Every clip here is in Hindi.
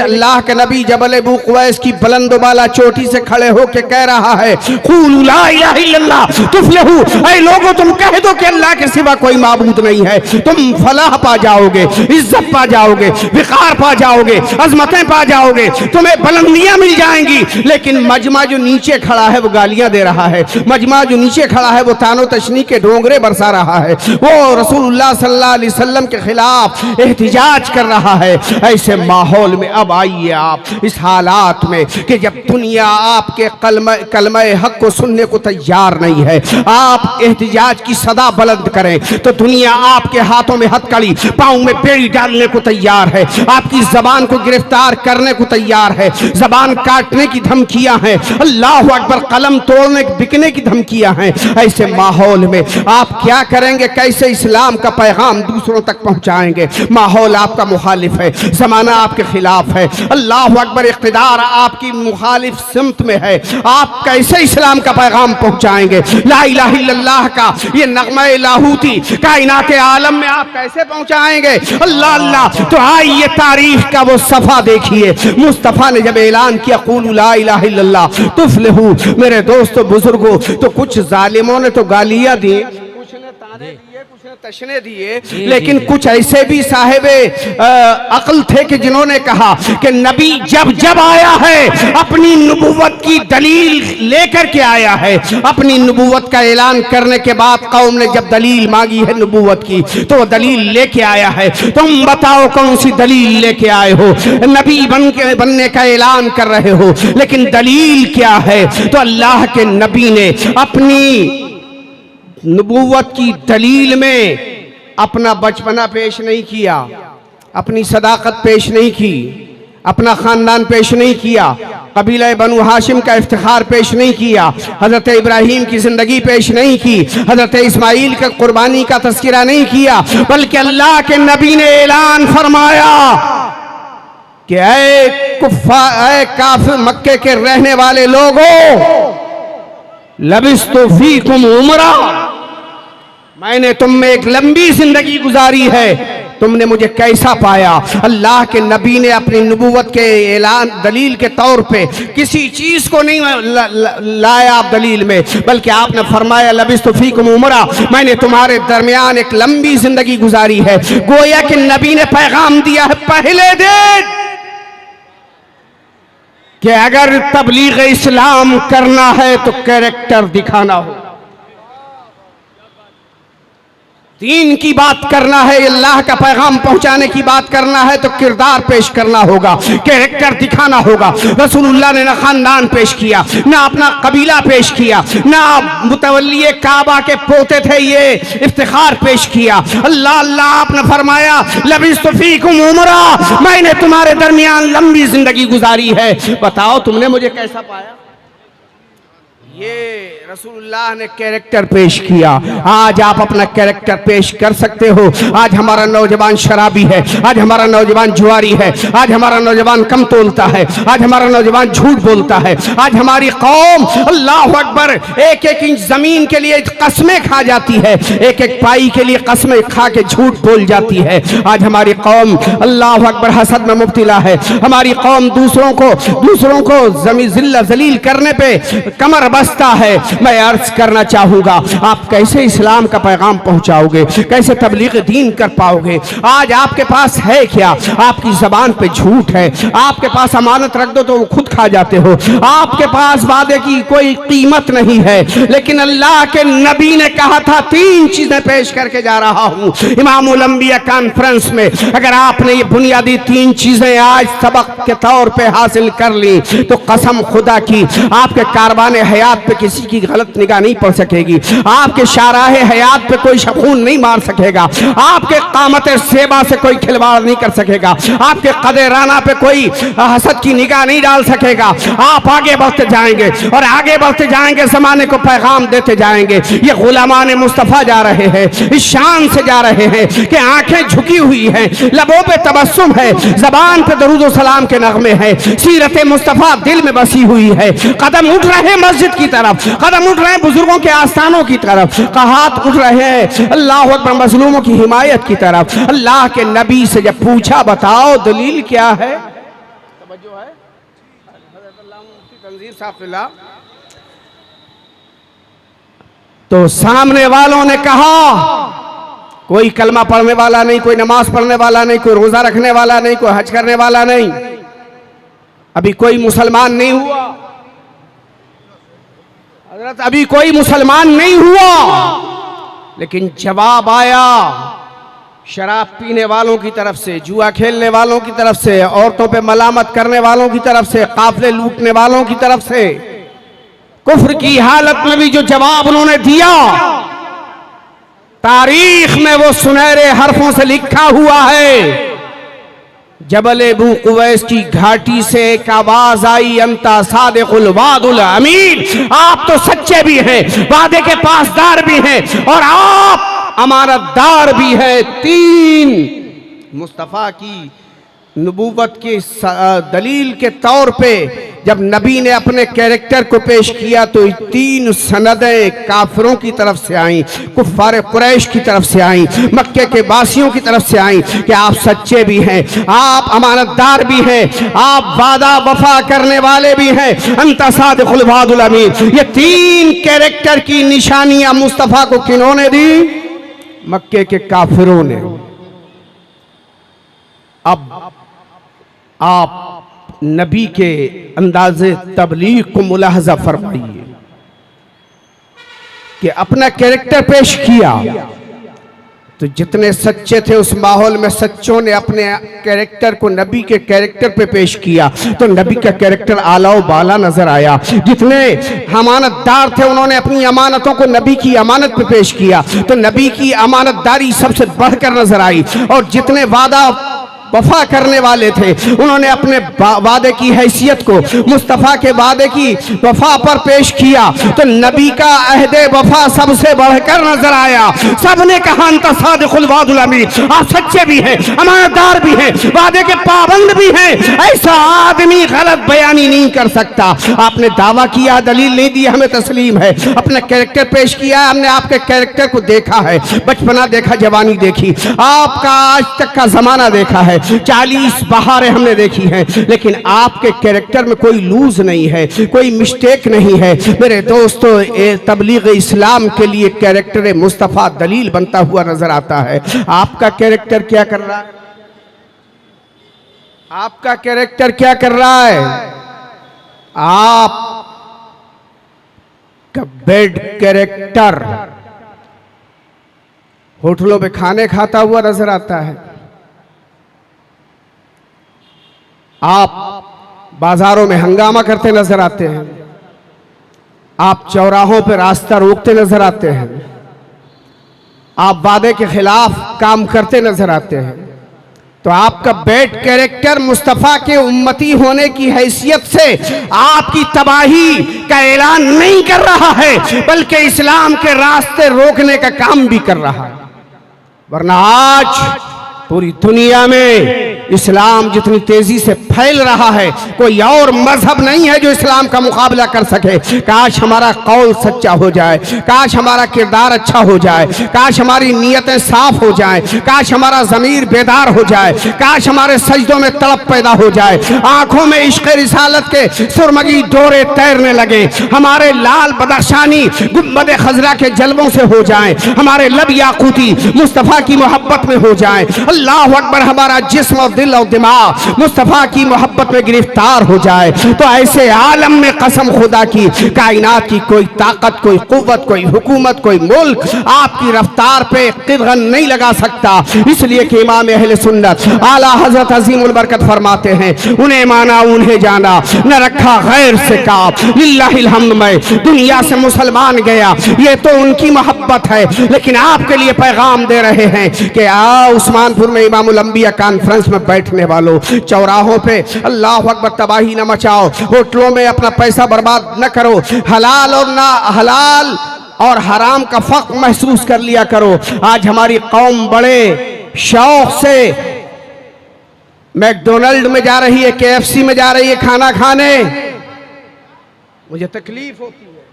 अल्लाह के नबी जबल अबू कुवैस की बुलंद वाला चोटी से खड़े होकर कह रहा है, क़ूलू ला इलाहा इल्लल्लाह तुफ़्लिहू, ऐ लोगों तुम कह दो कि अल्लाह के सिवा कोई माबूद नहीं है, तुम फलाह पा जाओगे, इज्जत पा जाओगे, विकार पा जाओगे, अजमतें पा जाओगे, तुम्हें बुलंदियां मिल जाएंगी। लेकिन मजमा जो नीचे खड़ा है वो गालियां दे रहा है, मजमा जो नीचे खड़ा है वो तानो तशनी के डोंगरे बरसा रहा है, वो रसूलुल्लाह सल्लल्लाहु अलैहि वसल्लम के खिलाफ एहतिजाज कर रहा है। ऐसे माहौल में अब आइए आप इस हालात में कि जब दुनिया आपके कलमा हक को सुनने को तैयार नहीं है, आप एहतिजाज की सदा बुलंद करें तो दुनिया आपके हाथों में हथकड़ी, पाँव में बेड़ी डालने को तैयार है, आपकी जबान को गिरफ्तार करने को तैयार है, जबान काटने की धमकियां हैं, अल्लाह अकबर, कलम तोड़ने बिकने की धमकियां हैं। ऐसे माहौल में आप क्या करेंगे, कैसे इस्लाम का पैगाम दूसरों तक पहुंचाएंगे? माहौल आपका मुखालिफ है, जमाना आपके खिलाफ है, अल्लाह अकबर, इख्तिदार आपकी मुखालिफ सिमत में है, आप कैसे इस्लाम का पैगाम पहुंचाएंगे? ला इलाहा इल्लल्लाह का ये नगमा लाहूती कायनात आलम में आप कैसे पहुंचाएंगे? अल्लाह अल्लाह। तो आइए तारीख का वो सफा देखिए, मुस्तफ़ा ने जब ऐलान किया क़ूलू ला इलाहा इल्लल्लाह तुफ़्लिहू, मेरे दोस्तों बुजुर्गों, तो कुछ जालिमों ने तो गालियां दी, कुछ ने ताने दिए, कुछ ने तशने दिए, लेकिन कुछ ऐसे भी साहिबे अक्ल थे कि जिन्होंने कहा कि नबी जब जब आया है अपनी नबूवत की दलील लेकर के आया है, अपनी नबूवत का ऐलान करने के बाद कौम ने जब दलील मांगी है नबूवत की तो वो दलील लेके आया है। तुम बताओ कौन सी दलील लेके आए हो? नबी बनने का ऐलान कर रहे हो, लेकिन दलील क्या है? तो अल्लाह के नबी ने अपनी नबूवत की दलील में अपना बचपना पेश नहीं किया, अपनी सदाकत पेश नहीं की, अपना खानदान पेश नहीं किया, कबीला बनु हाशिम का इफ्तिखार पेश नहीं किया, हजरत इब्राहिम की जिंदगी पेश नहीं की, हजरत इस्माइल का कुर्बानी का तस्करा नहीं किया, बल्कि अल्लाह के नबी ने ऐलान फरमाया कि ऐ काफिर मक्के के रहने वाले लोगों, लबिस्तु फीकुम उमरा, मैंने तुम में एक लंबी जिंदगी गुजारी है, तुमने मुझे कैसा पाया? अल्लाह के नबी ने अपनी नबूवत के ऐलान दलील के तौर पे किसी चीज को नहीं लाया आप दलील में, बल्कि आपने फरमाया लबिस्तु फीकुम उमरा, मैंने तुम्हारे दरमियान एक लंबी जिंदगी गुजारी है। गोया कि नबी ने पैगाम दिया है पहले दिन कि अगर तबलीग इस्लाम करना है तो कैरेक्टर दिखाना हो, दीन की बात करना है, अल्लाह का पैगाम पहुंचाने की बात करना है तो किरदार पेश करना होगा, कैरेक्टर दिखाना होगा। रसूलुल्लाह ने ना खानदान पेश किया, ना अपना कबीला पेश किया, ना मुतवल्ली काबा के पोते थे ये इफ्तिखार पेश किया। अल्लाह अल्लाह, आपने फरमाया लबिस्तु फीकुम उमरा, मैंने तुम्हारे दरमियान लंबी जिंदगी गुजारी है, बताओ तुमने मुझे कैसा पाया? ये रसूलुल्लाह ने कैरेक्टर पेश किया। आज आप अपना कैरेक्टर पेश कर सकते हो। आज हमारा नौजवान शराबी है, आज हमारा नौजवान जुआरी है, आज हमारा नौजवान कम तोलता है, आज हमारा नौजवान झूठ बोलता है, आज हमारी कौम अल्लाह अकबर एक एक इंच जमीन के लिए कस्में खा जाती है, एक एक पाई के लिए कस्में खा के झूठ बोल जाती है। आज हमारी कौम अल्लाह अकबर हसद में मुब्तला है, हमारी कौम दूसरों को जिल्ला जलील करने पे कमर बस्ता है। मैं अर्ज करना चाहूंगा, आप कैसे इस्लाम का पैगाम पहुंचाओगे, कैसे तबलीग दीन कर पाओगे? आज आपके पास है क्या? आपकी जबान पे झूठ है, आपके पास अमानत रख दो तो वो खुद खा जाते हो, आपके पास वादे की कोई कीमत नहीं है। लेकिन अल्लाह के नबी ने कहा था, तीन चीजें पेश करके जा रहा हूं इमामुल अंबिया कॉन्फ्रेंस में, अगर आपने ये बुनियादी तीन चीजें आज सबक के तौर पे हासिल कर ली तो कसम खुदा की आपके कारवाने हयात पे किसी की गलत निगाह नहीं पड़ सकेगी, आपके शाराहे हयात पे कोई शखून नहीं मार सकेगा, आपके कामत सेबा से कोई खिलवाड़ नहीं कर सकेगा, आपके कदराना पे कोई हसद की निगाह नहीं डाल सकेगा। आप आगे बढ़ते जाएंगे और आगे बढ़ते जाएंगे, जमाने को पैगाम देते जाएंगे। ये गुलामान मुस्तफ़ा जा रहे हैं, इस शान से जा रहे हैं कि आंखें झुकी हुई हैं, लबों पे तबस्सुम है, जबान पे दरूद व सलाम के नगमे हैं, सीरत मुस्तफ़ा दिल में बसी हुई है, कदम उठ रहे मस्जिद की तरफ, कदम उठ रहे हैं बुजुर्गों के आस्थानों की तरफ, हाथ उठ रहे हैं अल्लाह अकबर मजलूमों की हिमायत की तरफ। अल्लाह के नबी से जब पूछा बताओ दलील क्या है, तवज्जो है हज़रत अल्लामा मुफ्ती तंजीर साहब। तो सामने वालों ने कहा कोई कलमा पढ़ने वाला नहीं, कोई नमाज पढ़ने वाला नहीं, कोई रोजा रखने वाला नहीं, कोई हज करने वाला नहीं, अभी कोई मुसलमान नहीं हुआ। हजरत अभी कोई मुसलमान नहीं हुआ, लेकिन जवाब आया शराब पीने वालों की तरफ से, जुआ खेलने वालों की तरफ से, औरतों पे मलामत करने वालों की तरफ से, काफिले लूटने वालों की तरफ से। कुफ्र की हालत में भी जो जवाब उन्होंने दिया, तारीख में वो सुनहरे हरफों से लिखा हुआ है। जबल अबू कुवैस की घाटी से एक आवाज आई, अंता सादिकुल वादुल अमीन, आप तो सच्चे भी हैं, वादे के पासदार भी हैं, और आप अमानतदार भी है। तीन मुस्तफ़ा की नबूवत की दलील के तौर पे जब नबी ने अपने कैरेक्टर को पेश किया तो तीन सनदें काफिरों की तरफ से आईं, कुफ्फार कुरैश की तरफ से आईं, मक्के के वासियों की तरफ से आईं कि आप सच्चे भी हैं, आप अमानतदार भी हैं, आप वादा वफा करने वाले भी हैं, अंता सादिकुल वादुल अमीन। ये तीन कैरेक्टर की निशानियां मुस्तफ़ा को किन्होंने दी? मक्के के काफिरों ने। अब आप नबी के अंदाज़े तबलीग को मुलाहजा फरमाइए कि अपना कैरेक्टर पेश किया तो जितने सच्चे थे उस माहौल में सच्चों ने अपने कैरेक्टर को नबी के कैरेक्टर पे पेश किया तो नबी का कैरेक्टर आला व बाला नजर आया। जितने अमानतदार थे उन्होंने अपनी अमानतों को नबी की अमानत पे पेश किया तो नबी की अमानतदारी सबसे बढ़कर नजर आई। और जितने वादा वफा करने वाले थे उन्होंने अपने वादे की हैसियत को मुस्तफ़ा के वादे की वफा पर पेश किया तो नबी का अहदे वफा सबसे बढ़कर नजर आया। सबने कहा अंता सादिकुल वादुल अमीन, आप सच्चे भी हैं, अमानतदार भी हैं, वादे के पाबंद भी हैं। ऐसा आदमी गलत बयानी नहीं कर सकता। आपने दावा किया, दलील नहीं दी, हमें तस्लीम है। अपना कैरेक्टर पेश किया, हमने आपके कैरेक्टर को देखा है, बचपना देखा, जवानी देखी, आपका आज तक का जमाना देखा है, 40 बहारें हमने देखी हैं, लेकिन आपके कैरेक्टर में कोई लूज नहीं है, कोई मिस्टेक नहीं है। मेरे दोस्तों, तबलीग इस्लाम के लिए कैरेक्टर मुस्तफ़ा दलील बनता हुआ नजर आता है। आपका कैरेक्टर क्या कर रहा है? आपका कैरेक्टर क्या कर रहा है? आप का बेड कैरेक्टर होटलों में खाने खाता हुआ नजर आता है। आप बाजारों में हंगामा करते नजर आते हैं, आप चौराहों पर रास्ता रोकते नजर आते हैं, आप वादे के खिलाफ काम करते नजर आते हैं। तो आपका बैड कैरेक्टर मुस्तफ़ा के उम्मती होने की हैसियत से आपकी तबाही का ऐलान नहीं कर रहा है, बल्कि इस्लाम के रास्ते रोकने का काम भी कर रहा है। वरना आज पूरी दुनिया में इस्लाम जितनी तेजी से फैल रहा है, कोई और मजहब नहीं है जो इस्लाम का मुकाबला कर सके। काश हमारा कौल सच्चा हो जाए, काश हमारा किरदार अच्छा हो जाए, काश हमारी नीयतें साफ हो जाए, काश हमारा ज़मीर बेदार हो जाए, काश हमारे सजदों में तड़प पैदा हो जाए, आंखों में इश्क़ रिसालत के सुरमगी डोरे तैरने लगे, हमारे लाल बदख्शानी गुंबद खजरा के जलवों से हो जाए, हमारे लब याकूती मुस्तफ़ा की मोहब्बत में हो जाए। अल्लाह अकबर, हमारा जिस्म और दिल और दिमाग मुस्तफ़ा की मोहब्बत में गिरफ्तार हो जाए, तो ऐसे आलम में कसम खुदा की, कायनात की कोई ताकत, कोई कुव्वत, कोई हुकूमत, कोई मुल्क आपकी रफ्तार पे किरगन नहीं लगा सकता। इसलिए कि इमाम अहले सुन्नत आला हजरत अजीमुल बरकत फरमाते हैं, उन्हें माना उन्हें जाना, न रखा गैर से काब, लिल्लाहिल हम्द में दुनिया से मुसलमान गया, ये तो उनकी मोहब्बत है। लेकिन आपके लिए पैगाम दे रहे हैं कि आओ उस्मानपुर में इमामुल अंबिया कॉन्फ्रेंस में बैठने वालों, चौराहों पे अल्लाह अकबर तबाही न मचाओ, होटलों में अपना पैसा बर्बाद न करो, हलाल और ना हलाल और हराम का फर्क महसूस कर लिया करो। आज हमारी कौम बड़े शौक से मैकडोनल्ड में जा रही है, KFC में जा रही है खाना खाने, मुझे तकलीफ होती है।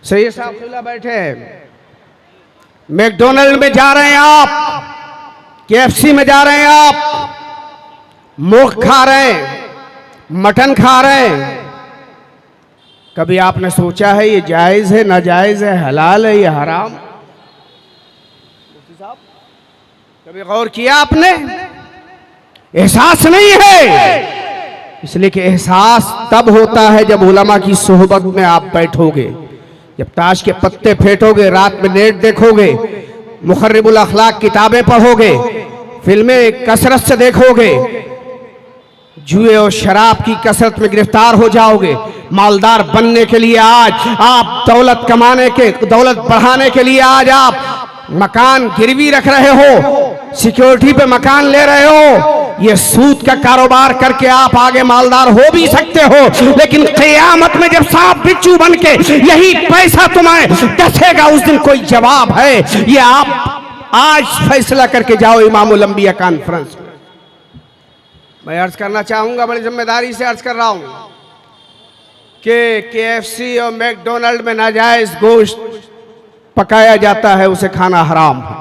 सैयद साहब खुला बैठे हैं, मैकडोनल्ड में जा रहे हैं आप, KFC में जा रहे हैं आप, मुर्ग खा रहे हैं, मटन खा रहे हैं। कभी आपने सोचा है ये जायज है, नाजायज है, हलाल है या हराम? कभी गौर किया आपने? एहसास नहीं है। इसलिए कि एहसास तब होता है जब उलमा की सोहबत में आप बैठोगे, जब ताश के पत्ते फेंटोगे, रात में नेट देखोगे, मुखर्रिबुल अखलाक किताबें पढ़ोगे, फिल्में कसरत से देखोगे, जुए और शराब की कसरत में गिरफ्तार हो जाओगे। मालदार बनने के लिए आज आप दौलत कमाने के, दौलत बढ़ाने के लिए आज आप मकान गिरवी रख रहे हो, सिक्योरिटी पे मकान ले रहे हो। ये सूद का कारोबार करके आप आगे मालदार हो भी सकते हो, लेकिन क़यामत में जब सांप बिच्छू बन के यही पैसा तुम्हें डसेगा, उस दिन कोई जवाब है? ये आप आज फैसला करके जाओ इमामुल अंबिया कॉन्फ्रेंस में। मैं अर्ज करना चाहूंगा, बड़ी जिम्मेदारी से अर्ज कर रहा हूं कि KFC और मैकडोनल्ड में नाजायज गोश्त पकाया जाता है, उसे खाना हराम है।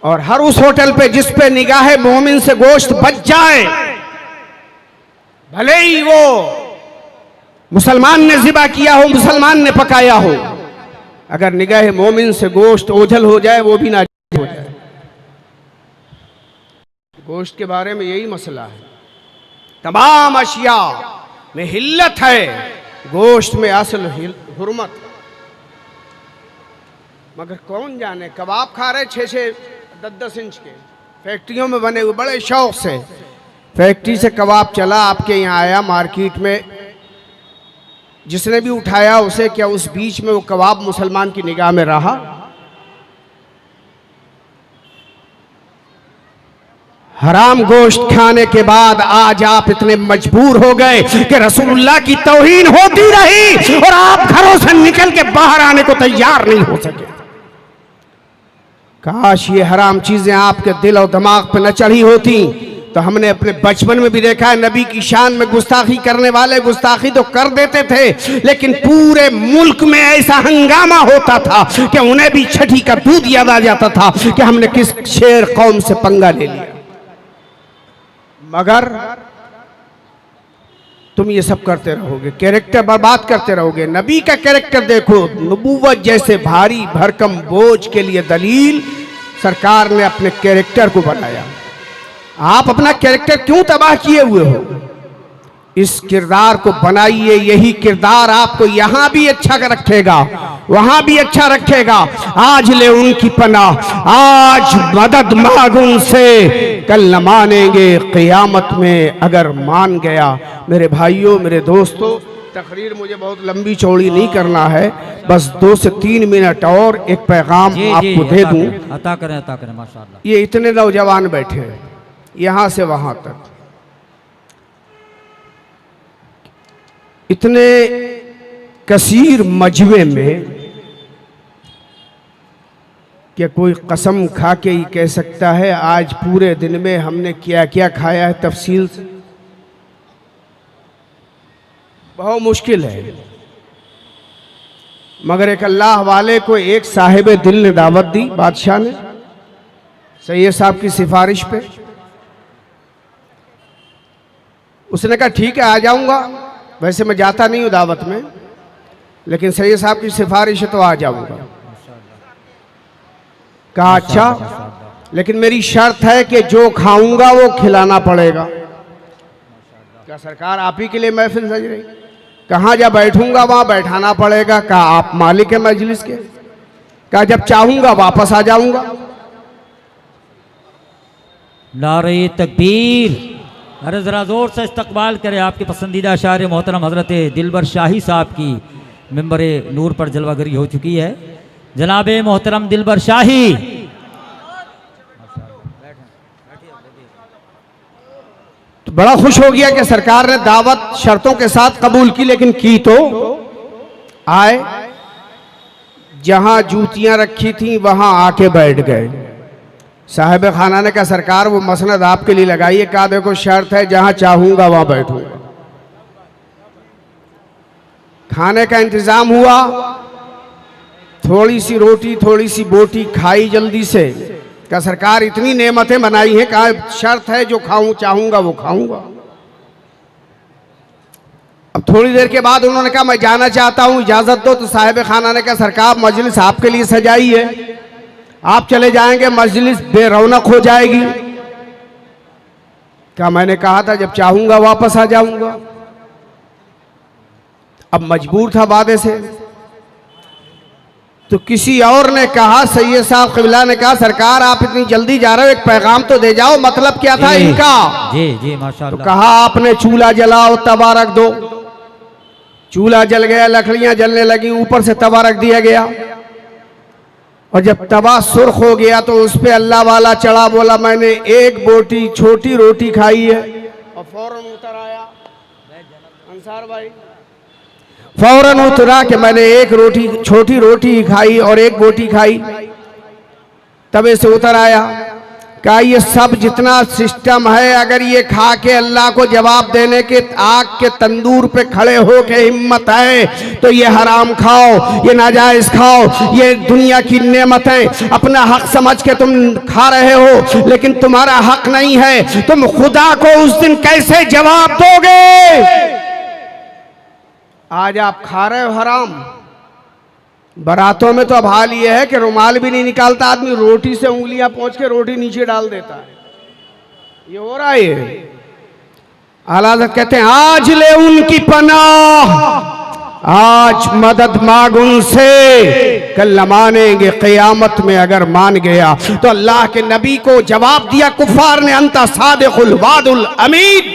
और हर उस होटल पे जिस पे निगाहे मोमिन से गोश्त बच जाए, भले ही वो मुसलमान ने ज़िबा किया हो, मुसलमान ने पकाया हो, अगर निगाहे मोमिन से गोश्त ओझल हो जाए, वो भी नाजायज हो जाए। गोश्त के बारे में यही मसला है। तमाम अशिया में हिल्लत है, गोश्त में असल हुर्मत। मगर कौन जाने, कबाब खा रहे 6-6 10-10 इंच के, फैक्ट्रियों में बने हुए, बड़े शौक से। फैक्ट्री से कबाब चला आपके यहाँ आया मार्केट में, जिसने भी उठाया उसे, क्या उस बीच में वो कबाब मुसलमान की निगाह में रहा? हराम गोश्त खाने के बाद आज आप इतने मजबूर हो गए कि रसूलुल्लाह की तौहीन होती रही और आप घरों से निकल के बाहर आने को तैयार नहीं हो सके। काश ये हराम चीजें आपके दिल और दिमाग पे न चढ़ी होती तो हमने अपने बचपन में भी देखा है, नबी की शान में गुस्ताखी करने वाले गुस्ताखी तो कर देते थे, लेकिन पूरे मुल्क में ऐसा हंगामा होता था कि उन्हें भी छठी का दूध याद आ जाता था कि हमने किस शेर कौम से पंगा ले लिया। मगर तुम ये सब करते रहोगे, कैरेक्टर बर्बाद करते रहोगे। नबी का कैरेक्टर देखो, नबूवत जैसे भारी भरकम बोझ के लिए दलील सरकार ने अपने कैरेक्टर को बनाया। आप अपना कैरेक्टर क्यों तबाह किए हुए हो? इस किरदार को बनाइए, यही किरदार आपको यहां भी अच्छा रखेगा, वहां भी अच्छा रखेगा। आज ले उनकी पनाह, आज मदद मांग उनसे, कल न मानेंगे क़यामत में अगर मान गया। मेरे भाइयों, मेरे दोस्तों, तकरीर मुझे बहुत लंबी चौड़ी नहीं करना है, बस 2 से 3 मिनट और एक पैगाम आपको दे दूं। अता करें माशाअल्लाह। ये इतने नौजवान बैठे हैं यहां से वहां तक, इतने कसीर मजमे में, क्या कोई कसम खा के ही कह सकता है आज पूरे दिन में हमने क्या क्या खाया है तफसील से? बहुत मुश्किल है। मगर एक अल्लाह वाले को एक साहिब दिल ने दावत दी, बादशाह ने, सैयद साहब की सिफारिश पे। उसने कहा ठीक है आ जाऊंगा, वैसे मैं जाता नहीं हूं दावत में, लेकिन सैयद साहब की सिफारिश है तो आ जाऊंगा। कहा अच्छा, लेकिन मेरी शर्त है कि जो खाऊंगा वो खिलाना पड़ेगा। क्या सरकार आप ही के लिए महफिल सज रही? कहाँ जब बैठूंगा वहां बैठाना पड़ेगा। कहा आप मालिक है मजलिस के? कहा जब चाहूंगा वापस आ जाऊंगा। नारे तकबीर। अरे ज़रा ज़ोर से इस्तकबाल करें आपके पसंदीदा शायर मोहतरम हज़रत दिलबर शाही साहब की मिंबर नूर पर जलवागरी हो चुकी है, जनाब मोहतरम दिलबर शाही। तो बड़ा खुश हो गया कि सरकार ने दावत शर्तों के साथ कबूल की, लेकिन की तो आए। जहां जूतियां रखी थी वहां आके बैठ गए। साहिब खाना ने कहा सरकार वो मसनद आपके लिए लगाइए। कहा देखो शर्त है जहां चाहूंगा वहां बैठूंगा। खाने का इंतजाम हुआ, थोड़ी सी रोटी थोड़ी सी बोटी खाई जल्दी से, क्या सरकार इतनी नेमतें बनाई हैं, कहा शर्त है जो खाऊं चाहूंगा वो खाऊंगा। अब थोड़ी देर के बाद उन्होंने कहा मैं जाना चाहता हूं, इजाजत दो। तो साहिब खाना ने कहा सरकार मजलिस आपके लिए सजाई है, आप चले जाएंगे मजलिस बेरौनक हो जाएगी। क्या मैंने कहा था जब चाहूंगा वापस आ जाऊंगा। अब मजबूर था वादे से। तो किसी और ने कहा, सैयद साहब क़िबला ने कहा सरकार आप इतनी जल्दी जा रहे हो, एक पैगाम तो दे जाओ, मतलब क्या था इनका। जी जी माशाअल्लाह। तो कहा आपने चूल्हा जलाओ, तवा रख दो। चूल्हा जल गया, लकड़ियां जलने लगी, ऊपर से तवा रख दिया गया। और जब तवा सुर्ख हो गया तो उस पे अल्लाह वाला चढ़ा, बोला मैंने एक बोटी छोटी रोटी खाई है। और फौरन उतर आया अंसार भाई, फौरन उतरा कि मैंने एक रोटी छोटी रोटी खाई और एक बोटी खाई। तबे से उतर आया, कहा ये सब जितना सिस्टम है, अगर ये खा के अल्लाह को जवाब देने के आग के तंदूर पे खड़े हो के हिम्मत है तो ये हराम खाओ, ये नाजायज खाओ, ये दुनिया की नेमतें अपना हक समझ के तुम खा रहे हो, लेकिन तुम्हारा हक नहीं है। तुम खुदा को उस दिन कैसे जवाब दोगे? आज आप खा रहे हो हराम। बारातों में तो अब हाल ये है कि रुमाल भी नहीं निकालता आदमी, रोटी से उंगलियां पहुंच के रोटी नीचे डाल देता है। ये हो रहा है। ये आला हज़रत कहते हैं आज ले उनकी पनाह, आज मदद मांग उनसे, कल न मानेंगे क़यामत में अगर मान गया। तो अल्लाह के नबी को जवाब दिया कुफार ने, अंता सादिकुल वादुल अमीन।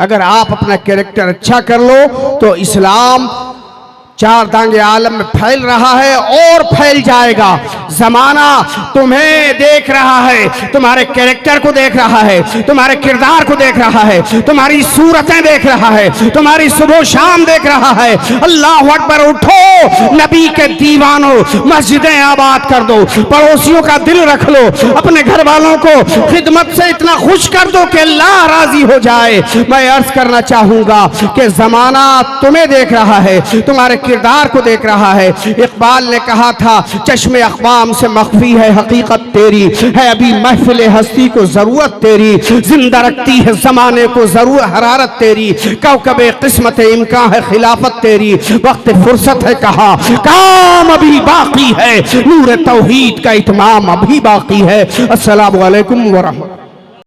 अगर आप अपना कैरेक्टर अच्छा कर लो तो इस्लाम चार दांगे आलम में फैल रहा है और फैल जाएगा। जमाना तुम्हें देख रहा है, तुम्हारे कैरेक्टर को देख रहा है, तुम्हारे किरदार को देख रहा है, तुम्हारी सूरतें देख रहा है, तुम्हारी सुबह शाम देख रहा है। अल्लाह अकबर, उठो नबी के दीवानों, मस्जिदें आबाद कर दो, पड़ोसियों का दिल रख लो, अपने घर वालों को खिदमत से इतना खुश कर दो कि अल्लाह राजी हो जाए। मैं अर्ज करना चाहूंगा कि जमाना तुम्हें देख रहा है, तुम्हारे किरदार को देख रहा है। इकबाल ने कहा था चश्मे अक़वाम से मख्फी है हकीकत तेरी, है अभी महफिल हस्ती को जरूरत तेरी, जिंदा रखती है जमाने को जरूर हरारत तेरी, कौकबे किस्मत इम्कान है खिलाफत तेरी, वक्त फुर्सत है कहा काम अभी बाकी है, नूर तौहीद का इत्माम अभी बाकी है। अस्सलामु अलैकुम व रहमतुल्लाह।